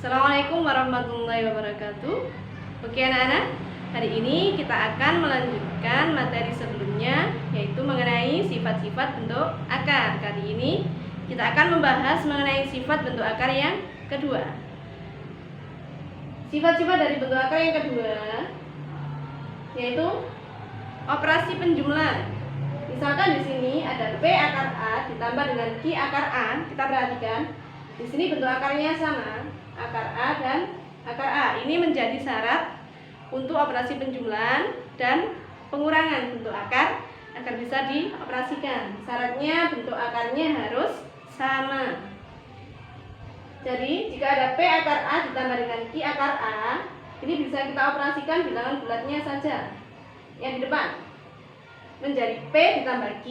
Assalamualaikum warahmatullahi wabarakatuh. Oke anak-anak, hari ini kita akan melanjutkan materi sebelumnya, yaitu mengenai sifat-sifat bentuk akar. Kali ini kita akan membahas mengenai sifat bentuk akar yang kedua. Sifat-sifat dari bentuk akar yang kedua yaitu operasi penjumlahan. Misalkan di sini ada P akar A ditambah dengan Q akar A. Kita perhatikan, di sini bentuk akarnya sama, akar A dan akar A. Ini menjadi syarat untuk operasi penjumlahan dan pengurangan bentuk akar agar bisa dioperasikan. Syaratnya bentuk akarnya harus sama. Jadi jika ada P akar A ditambah dengan Q akar A, ini bisa kita operasikan bilangan bulatnya saja yang di depan menjadi P ditambah Q.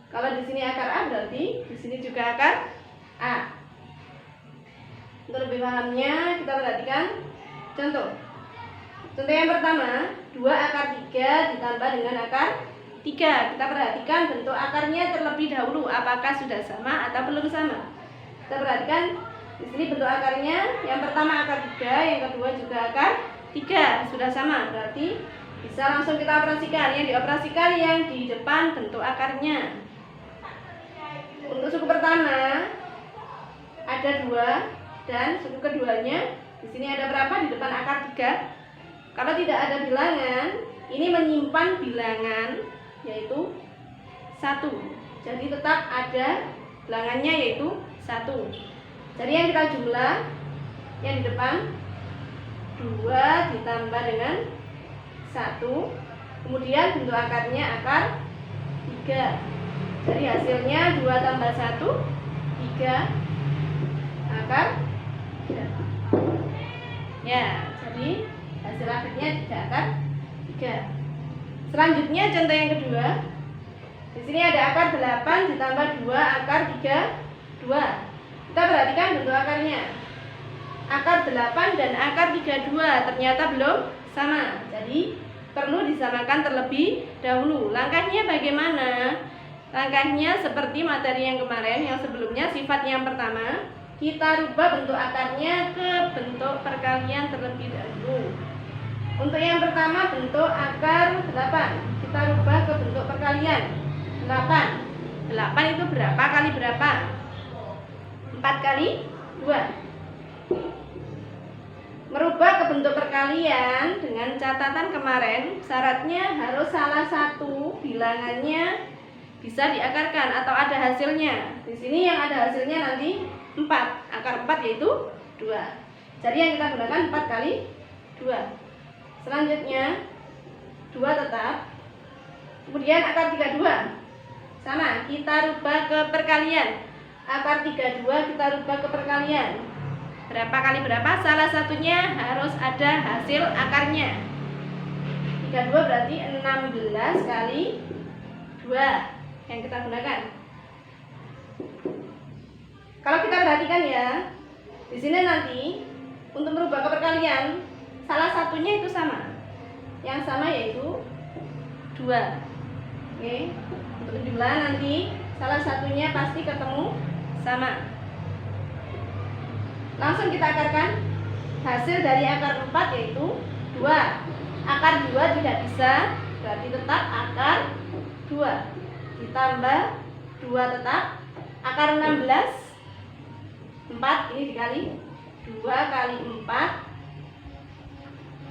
Kalau di sini akar A berarti di sini juga akar A. Untuk lebih pahamnya kita perhatikan contoh. Contoh yang pertama, 2 akar 3 ditambah dengan akar 3. Kita perhatikan bentuk akarnya terlebih dahulu, apakah sudah sama atau belum sama. Kita perhatikan di sini bentuk akarnya, yang pertama akar 3, yang kedua juga akar 3. Sudah sama, berarti bisa langsung kita operasikan. Yang dioperasikan yang di depan bentuk akarnya. Untuk suku pertama ada 2 dan suku keduanya di sini ada berapa di depan akar 3? Kalau tidak ada bilangan, ini menyimpan bilangan yaitu 1. Jadi tetap ada bilangannya yaitu 1. Jadi yang kita jumlah yang di depan 2 ditambah dengan 1, kemudian bentuk akarnya akar 3. Jadi hasilnya 2 tambah 1 3 akar 3. Ya, jadi hasil akhirnya 3 akar 3. Selanjutnya contoh yang kedua. Di sini ada akar 8 ditambah 2 akar 3 2. Kita perhatikan bentuk akarnya. Akar 8 dan akar 32 ternyata belum sama. Jadi perlu disamakan terlebih dahulu. Langkahnya bagaimana? Langkahnya seperti materi yang kemarin, yang sebelumnya. Sifat yang pertama, kita rubah bentuk akarnya ke bentuk perkalian terlebih dahulu. Untuk yang pertama bentuk akar 8, kita rubah ke bentuk perkalian 8. 8 itu berapa kali berapa? 4 kali 2. Merubah ke bentuk perkalian dengan catatan kemarin, syaratnya harus salah satu bilangannya bisa diakarkan atau ada hasilnya. Di sini yang ada hasilnya nanti 4. Akar 4 yaitu 2. Jadi yang kita gunakan 4 kali 2. Selanjutnya 2 tetap. Kemudian akar 32 sama, kita rubah ke perkalian. Akar 32 kita rubah ke perkalian. Berapa kali berapa? Salah satunya harus ada hasil akarnya. 32 berarti 16 kali 2 yang kita gunakan. Kalau kita perhatikan ya, di sini nanti untuk merubah ke perkalian, salah satunya itu sama. Yang sama yaitu 2. Oke. Untuk jumlah nanti salah satunya pasti ketemu sama. Langsung kita akarkan. Hasil dari akar 4 yaitu 2. Akar 2 tidak bisa, berarti tetap akar 2. Ditambah 2 tetap. Akar 16 4 ini dikali 2 kali 4.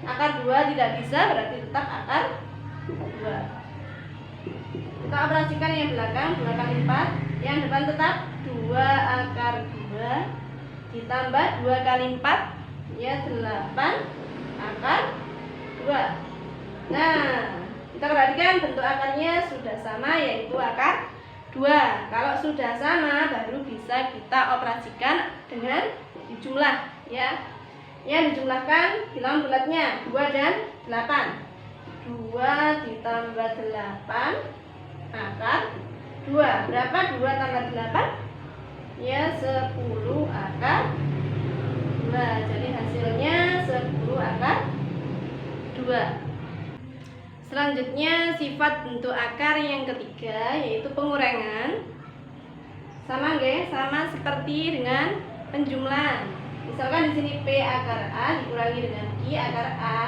Akar 2 tidak bisa, berarti tetap akar 2. Kita operasikan yang belakang 2 kali 4. Yang depan tetap 2 akar 2 ditambah 2 kali 4 ya 8 akar 2. Nah, kita perhatikan bentuk akarnya sudah sama yaitu akar 2. Kalau sudah sama baru bisa kita operasikan dengan dijumlah ya. Yang dijumlahkan bilangan bulatnya 2 dan 8. 2 ditambah 8 akar 2. Berapa 2 tambah 8? Ya 10 akar 2. Jadi hasilnya 10 akar 2. Selanjutnya sifat bentuk akar yang ketiga yaitu pengurangan. Sama nggih? Sama seperti dengan penjumlahan. Misalkan di sini P akar A dikurangi dengan Q akar A.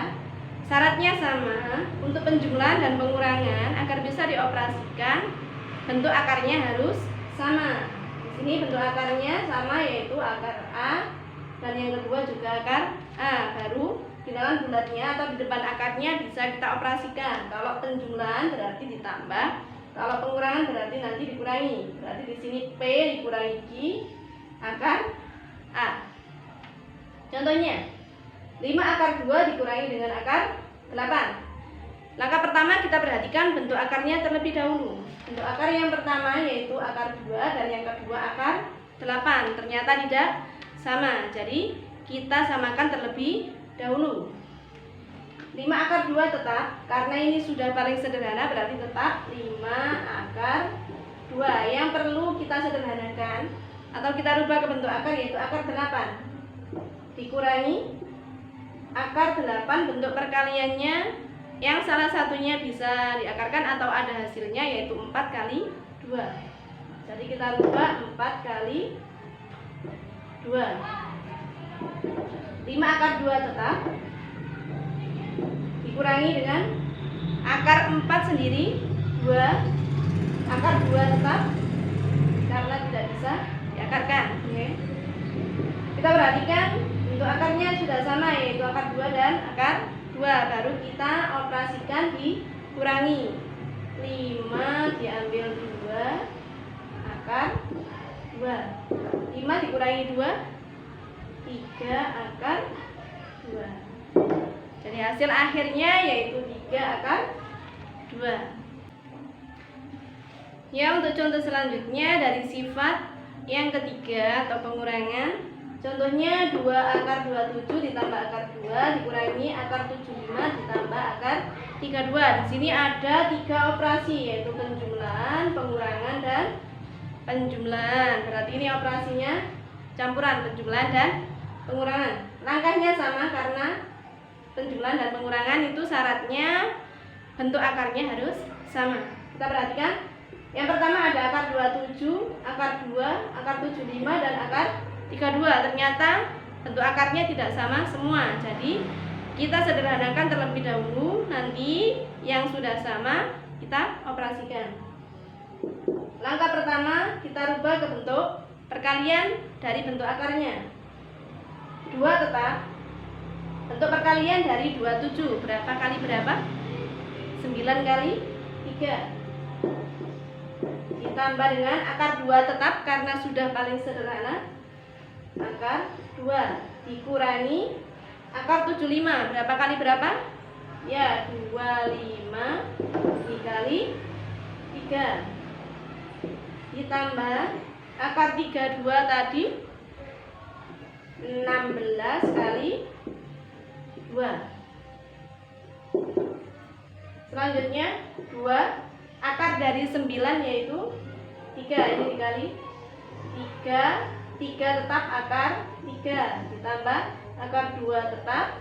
Syaratnya sama, untuk penjumlahan dan pengurangan agar bisa dioperasikan bentuk akarnya harus sama. Di sini bentuk akarnya sama, yaitu akar A, dan yang kedua juga akar A. Baru bilangan bulatnya atau di depan akarnya bisa kita operasikan. Kalau penjumlahan berarti ditambah, kalau pengurangan berarti nanti dikurangi. Berarti di sini P dikurangi Q akar A. Contohnya 5 akar 2 dikurangi dengan akar 8. Langkah pertama kita perhatikan bentuk akarnya terlebih dahulu. Bentuk akar yang pertama yaitu akar 2 dan yang kedua akar 8. Ternyata tidak sama. Jadi kita samakan terlebih dahulu. 5 akar 2 tetap, karena ini sudah paling sederhana berarti tetap 5 akar 2. Yang perlu kita sederhanakan atau kita rubah ke bentuk akar yaitu akar 8 dikurangi akar 8, bentuk perkaliannya yang salah satunya bisa diakarkan atau ada hasilnya yaitu 4 kali 2. Jadi kita rubah 4 kali 2. 5 akar 2 tetap dikurangi dengan akar 4 sendiri 2. Akar 2 tetap karena tidak bisa diakarkan. Oke. Kita perhatikan bentuk akarnya sudah sama yaitu akar 2 dan akar 2. Baru kita operasikan dikurangi. 5 diambil 2 akar 2. 5 dikurangi 2 3 akar 2. Jadi hasil akhirnya yaitu 3 akar 2. Ya, untuk contoh selanjutnya dari sifat yang ketiga atau pengurangan. Contohnya 2 akar 27 ditambah akar 2 dikurangi akar 75 ditambah akar 32. Di sini ada 3 operasi yaitu penjumlahan, pengurangan, dan penjumlahan. Berarti ini operasinya campuran penjumlahan dan pengurangan. Langkahnya sama karena penjumlahan dan pengurangan itu syaratnya bentuk akarnya harus sama. Kita perhatikan. Yang pertama ada akar 27, akar 2, akar 75 dan akar 32. Ternyata bentuk akarnya tidak sama semua. Jadi kita sederhanakan terlebih dahulu, nanti yang sudah sama kita operasikan. Langkah pertama kita rubah ke bentuk perkalian dari bentuk akarnya. 2 tetap. Bentuk perkalian dari 27 berapa kali berapa? 9 kali 3 ditambah dengan akar 2 tetap karena sudah paling sederhana. Akar 2 dikurangi akar 75 berapa kali berapa? Ya, 25 dikali 3 ditambah akar 32 tadi 16 kali 2. Selanjutnya 2 akar dari 9 yaitu 3. Ini dikali 3 tetap akar 3 ditambah akar 2 tetap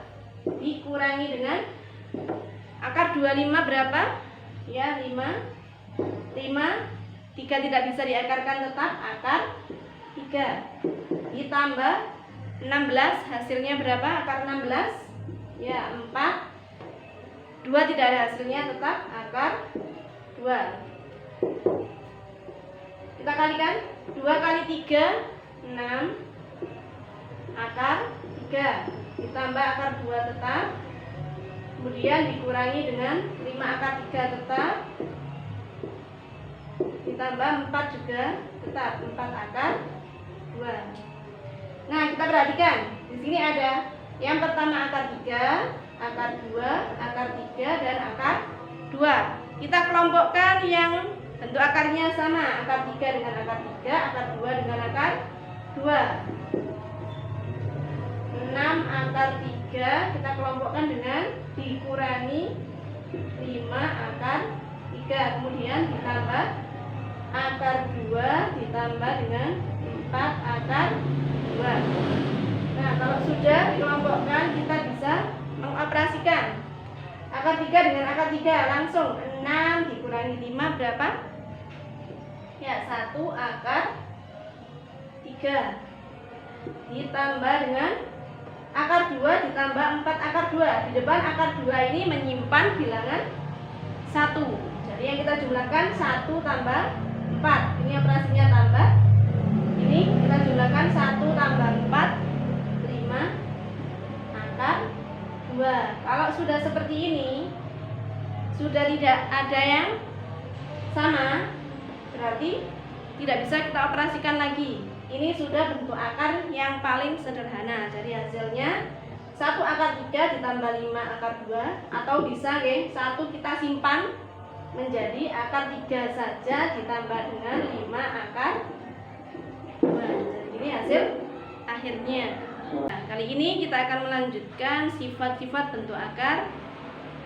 dikurangi dengan akar 25 berapa? Ya, 5 3 tidak bisa diakarkan tetap akar 3 ditambah 16 hasilnya berapa? Akar 16 ya 4. 2 tidak ada hasilnya tetap akar 2. Kita kalikan 2 kali 3 6 akar 3 ditambah akar 2 tetap, kemudian dikurangi dengan 5 akar 3 tetap ditambah 4 juga tetap 4 akar 2. Nah, kita perhatikan di sini ada yang pertama akar 3, akar 2, akar 3 dan akar 2. Kita kelompokkan yang bentuk akarnya sama, akar 3 dengan akar 3, akar 2 dengan akar 2. 6 akar 3 kita kelompokkan dengan dikurangi 5 akar 3, kemudian ditambah akar 2 ditambah dengan 4 akar 2. Nah, kalau sudah dikelompokkan kita bisa mengoperasikan akar 3 dengan akar 3 langsung 6 dikurangi 5 berapa? Ya, 1 akar 3. ditambah dengan akar 2 ditambah 4 akar 2. Di depan akar 2 ini menyimpan bilangan 1. Jadi yang kita jumlahkan 1 tambah 4. Ini operasinya tambah. Ini kita jumlahkan 1 tambah 4, 5 akar 2. Kalau sudah seperti ini, sudah tidak ada yang sama, berarti tidak bisa kita operasikan lagi. Ini sudah bentuk akar yang paling sederhana. Jadi hasilnya 1 akar 3 ditambah 5 akar 2, atau bisa 1 kita simpan menjadi akar 3 saja ditambah dengan 5 akar 2. Jadi ini hasil akhirnya. Nah, kali ini kita akan melanjutkan sifat-sifat bentuk akar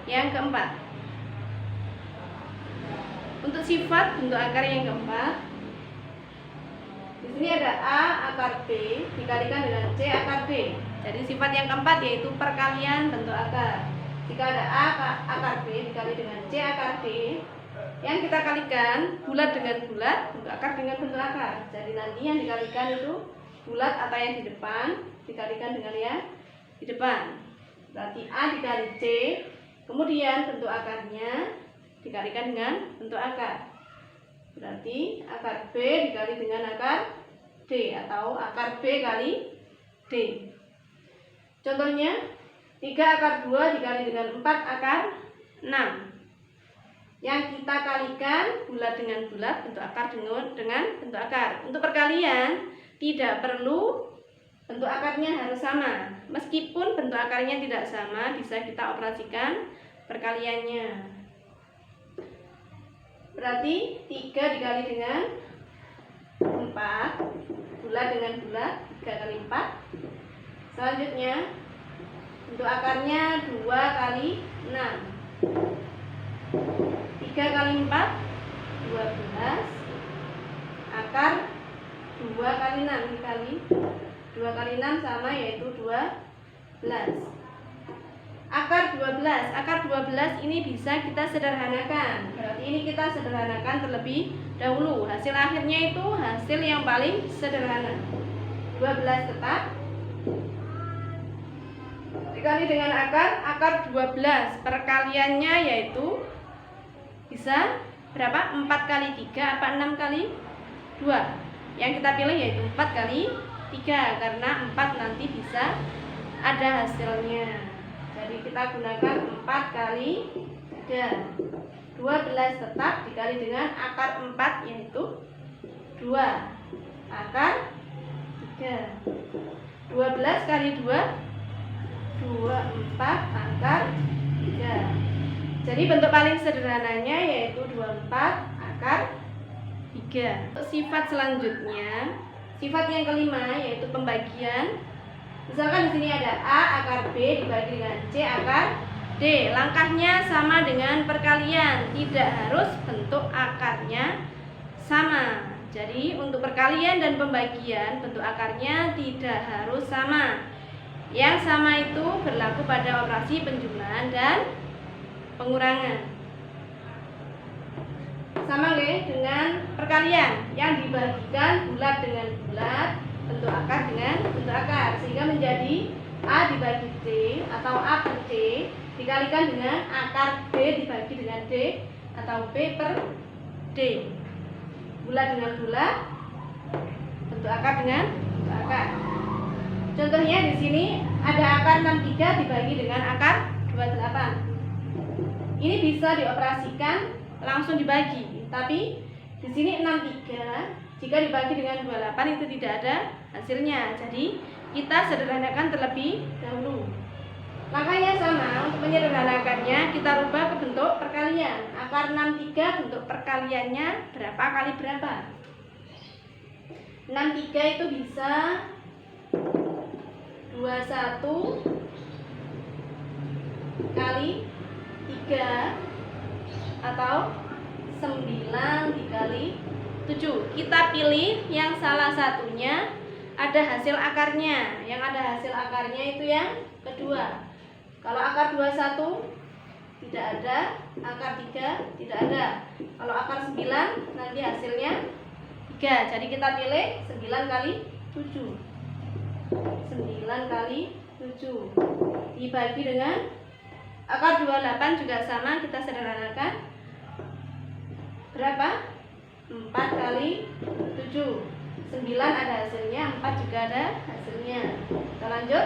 yang keempat. Untuk sifat bentuk akar yang keempat, di sini ada A akar B dikalikan dengan C akar B. Jadi sifat yang keempat yaitu perkalian bentuk akar. Jika ada A akar B dikali dengan C akar B, yang kita kalikan bulat dengan bulat, bentuk akar dengan bentuk akar. Jadi nanti yang dikalikan itu bulat atau yang di depan dikalikan dengan yang di depan. Berarti A dikali C, kemudian bentuk akarnya dikalikan dengan bentuk akar. Berarti akar B dikali dengan akar D, atau akar B kali D. Contohnya 3 akar 2 dikali dengan 4 akar 6. Yang kita kalikan bulat dengan bulat, bentuk akar dengan bentuk akar. Untuk perkalian tidak perlu bentuk akarnya harus sama. Meskipun bentuk akarnya tidak sama, bisa kita operasikan perkaliannya. Berarti 3 dikali dengan 4, bulat dengan bulat, 3 kali 4. Selanjutnya bentuk akarnya 2 kali 6. 3 kali 4, 12. Akar 2 kali 6 dikali 2 kali 6 sama, yaitu 12. Akar 12 ini bisa kita sederhanakan. Berarti ini kita sederhanakan terlebih dahulu. Hasil akhirnya itu hasil yang paling sederhana. 12 tetap dikali dengan akar 12. Perkaliannya yaitu bisa berapa? 4 kali 3 apa 6 kali 2? Yang kita pilih yaitu 4 kali 3, karena 4 nanti bisa ada hasilnya. Jadi kita gunakan 4 kali 3. 12 tetap dikali dengan akar 4, yaitu 2 akar 3. 12 kali 2, 24 akar 3. Jadi bentuk paling sederhananya yaitu 24 akar 3. Sifat selanjutnya, sifat yang kelima yaitu pembagian. Misalkan di sini ada A akar B dibagi dengan C akar D. Langkahnya sama dengan perkalian, tidak harus bentuk akarnya sama. Jadi untuk perkalian dan pembagian bentuk akarnya tidak harus sama. Yang sama itu berlaku pada operasi penjumlahan dan pengurangan. Sama dengan perkalian, yang dibagikan bulat dengan bulat, bentuk akar dengan bentuk akar, sehingga menjadi A dibagi C atau A per C dikalikan dengan akar B dibagi dengan D atau B per D. Bulat dengan bulat, bentuk akar dengan bentuk akar. Contohnya di sini ada akar 63 dibagi dengan akar 28. Ini bisa dioperasikan langsung dibagi, tapi di sini 63 jika dibagi dengan 28 itu tidak ada hasilnya. Jadi kita sederhanakan terlebih dahulu. Langkahnya sama. Untuk menyederhanakannya kita rubah ke bentuk perkalian. Akar 63 bentuk perkaliannya berapa kali berapa? 63 itu bisa 21 kali 3 atau 9 dikali 7. Kita pilih yang salah satunya ada hasil akarnya. Yang ada hasil akarnya itu yang kedua. Kalau akar 21 tidak ada, akar 3 tidak ada. Kalau akar 9 nanti hasilnya 3. Jadi kita pilih 9 kali 7. 9 kali 7 dibagi dengan akar 28 juga sama, kita sederhanakan. Berapa? 4 kali 7, 9 ada hasilnya, 4 juga ada hasilnya. Kita lanjut.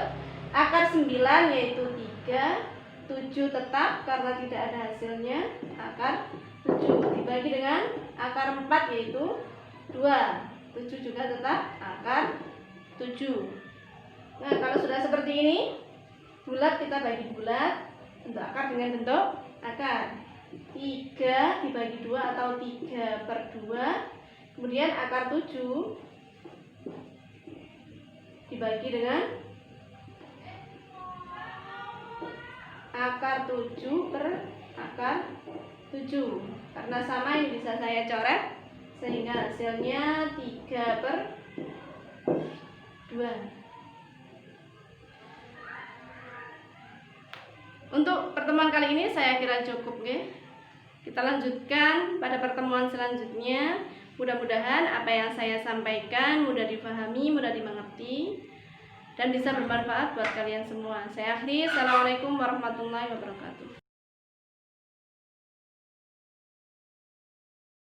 Akar 9 yaitu 3, 7 tetap karena tidak ada hasilnya. Akar 7 dibagi dengan akar 4 yaitu 2, 7 juga tetap akar 7. Nah, kalau sudah seperti ini, bulat kita bagi bulat untuk akar dengan bentuk akar 3 dibagi 2 atau 3/2. Kemudian akar 7 dibagi dengan akar 7 per akar 7. Karena sama ini bisa saya coret sehingga hasilnya 3/2. Untuk pertemuan kali ini saya kira cukup, ya. Kita lanjutkan pada pertemuan selanjutnya. Mudah-mudahan apa yang saya sampaikan mudah dipahami, mudah dimengerti, dan bisa bermanfaat buat kalian semua. Saya akhiri. Assalamualaikum warahmatullahi wabarakatuh.